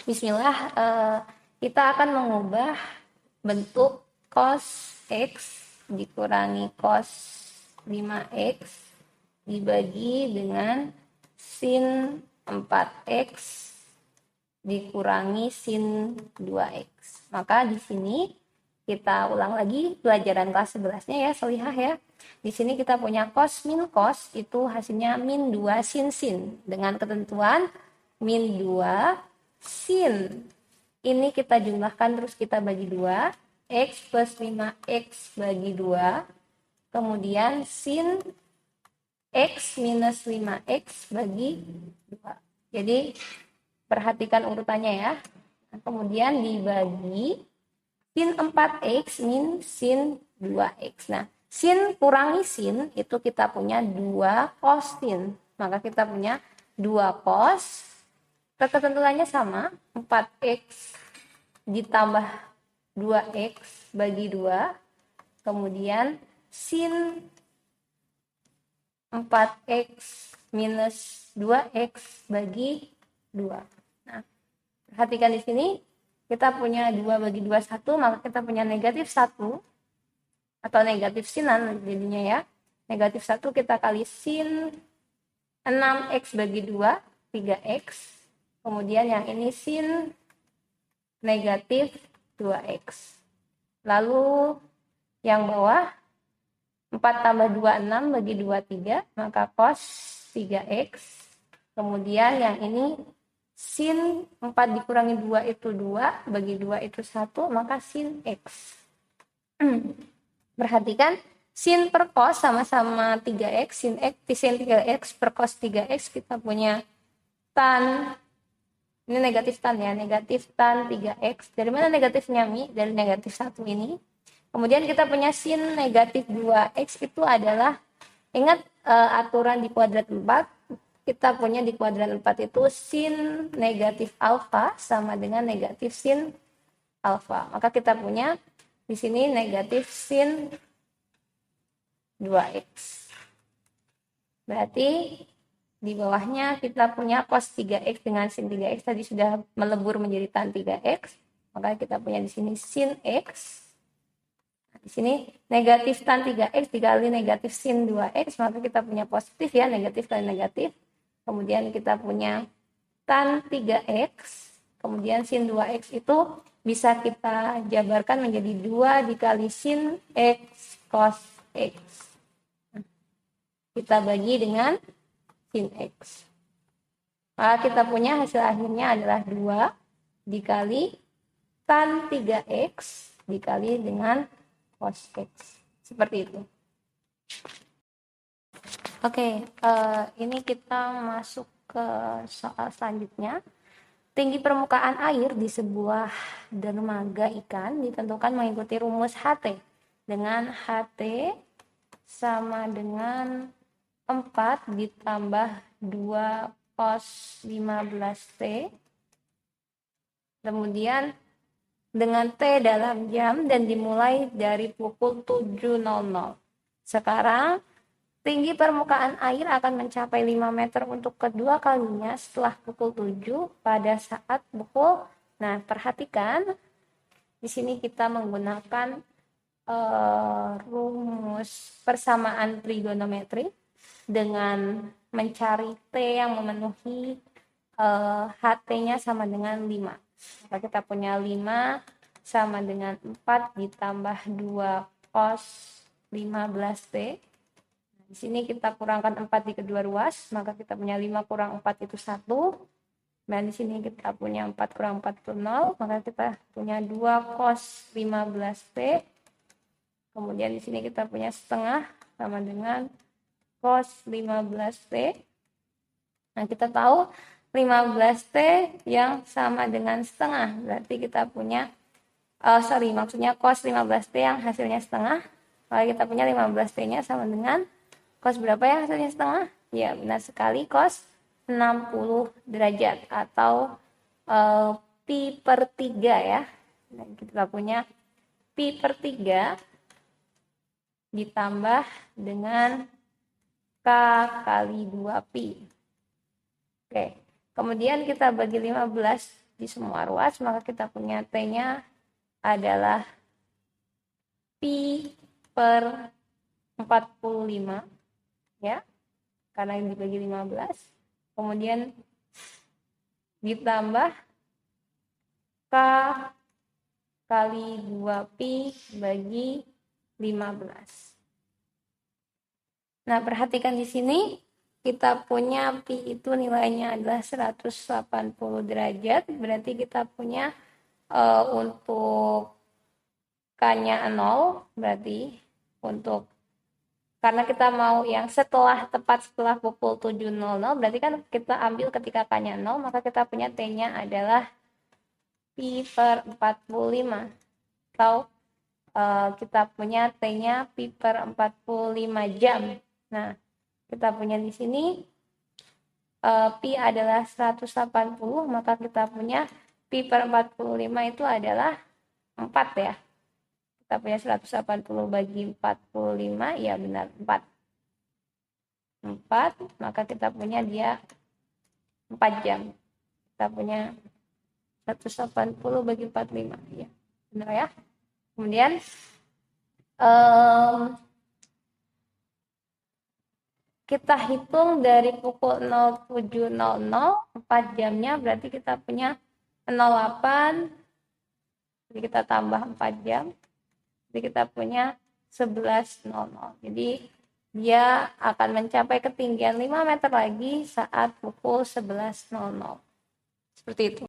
Bismillah, kita akan mengubah bentuk cos X dikurangi cos 5X dibagi dengan sin 4X dikurangi sin 2X. Maka di sini kita ulang lagi pelajaran kelas 11-nya ya, solihah ya. Di sini kita punya cos min cos itu hasilnya min 2 sin sin dengan ketentuan min 2 sin. Ini kita jumlahkan terus kita bagi 2. X plus 5X bagi 2. Kemudian sin X minus 5X bagi 2. Jadi perhatikan urutannya ya. Kemudian dibagi sin 4X min sin 2X. Nah, sin kurangi sin itu kita punya 2 cos sin. Maka kita punya 2 cos. Ketentuannya sama, 4X ditambah 2X bagi 2. Kemudian sin 4X minus 2X bagi 2. Nah, perhatikan di sini kita punya 2 bagi 2 1, maka kita punya negatif 1 atau negatif sinan jadinya ya. Negatif 1 kita kali sin 6X bagi 2, 3X. Kemudian yang ini sin negatif 2X. Lalu yang bawah 4 tambah 2, 6 bagi 2, 3. Maka cos 3X. Kemudian yang ini sin 4 dikurangi 2 itu 2. Bagi 2 itu 1. Maka sin X. Perhatikan sin per cos sama-sama 3X. Sin 3X per cos 3X kita punya tan. Ini negatif tan ya, negatif tan 3X. Dari mana negatifnya Mi? Dari negatif 1 ini. Kemudian kita punya sin negatif 2X itu adalah, ingat aturan di kuadrat 4, kita punya di kuadran 4 itu sin negatif alfa sama dengan negatif sin alfa. Maka kita punya di sini negatif sin 2X. Berarti di bawahnya kita punya cos 3X dengan sin 3X tadi sudah melebur menjadi tan 3X. Maka kita punya di sini sin X. Nah, di sini negatif tan 3X dikali negatif sin 2X, maka kita punya positif ya, negatif kali negatif. Kemudian kita punya tan 3X. Kemudian sin 2X itu bisa kita jabarkan menjadi 2 dikali sin X cos X. Kita bagi dengan sin X. Maka kita punya hasil akhirnya adalah 2 dikali tan 3X dikali dengan cos X. Seperti itu. Oke, ini kita masuk ke soal selanjutnya. Tinggi permukaan air di sebuah dermaga ikan ditentukan mengikuti rumus HT. Dengan HT sama dengan 4 ditambah 2 cos 15T. Kemudian dengan T dalam jam dan dimulai dari pukul 7.00. Sekarang tinggi permukaan air akan mencapai 5 meter untuk kedua kalinya setelah pukul 7 pada saat pukul. Nah, perhatikan di sini kita menggunakan rumus persamaan trigonometri dengan mencari T yang memenuhi HT-nya sama dengan 5. Maka kita punya 5 sama dengan 4 ditambah 2 cos 15T. Di sini kita kurangkan 4 di kedua ruas, maka kita punya 5 kurang 4 itu 1. Dan di sini kita punya 4 kurang 4 itu 0, maka kita punya 2 cos 15T. Kemudian di sini kita punya setengah sama dengan cos 15T. Nah, kita tahu 15T yang sama dengan setengah. Berarti kita punya, maksudnya cos 15T yang hasilnya setengah. Maka kita punya 15T-nya sama dengan cos berapa yang hasilnya setengah? Ya, benar sekali, cos 60 derajat atau pi per 3 ya. Dan kita punya pi per 3 ditambah dengan K kali 2 pi. Oke, kemudian kita bagi 15 di semua ruas, maka kita punya T-nya adalah Pi per 45, ya, karena ini dibagi 15, kemudian ditambah K kali 2Pi bagi 15. Nah, perhatikan di sini kita punya Pi itu nilainya adalah 180 derajat, berarti kita punya untuk K-nya 0, berarti untuk karena kita mau yang tepat setelah pukul 7.00, berarti kan kita ambil ketika K-nya 0, maka kita punya T-nya adalah Pi per 45. Atau kita punya T-nya Pi per 45 jam. Nah, kita punya di sini Pi adalah 180, maka kita punya Pi per 45 itu adalah 4 ya. Kita punya 180 bagi 45, ya benar 4. 4, maka kita punya dia 4 jam. Kita punya 180 bagi 45, ya benar ya. Kemudian kita hitung dari pukul 07.00, 4 jamnya berarti kita punya 08, jadi kita tambah 4 jam, jadi kita punya 11.00. Jadi dia akan mencapai ketinggian 5 meter lagi saat pukul 11.00. Seperti itu.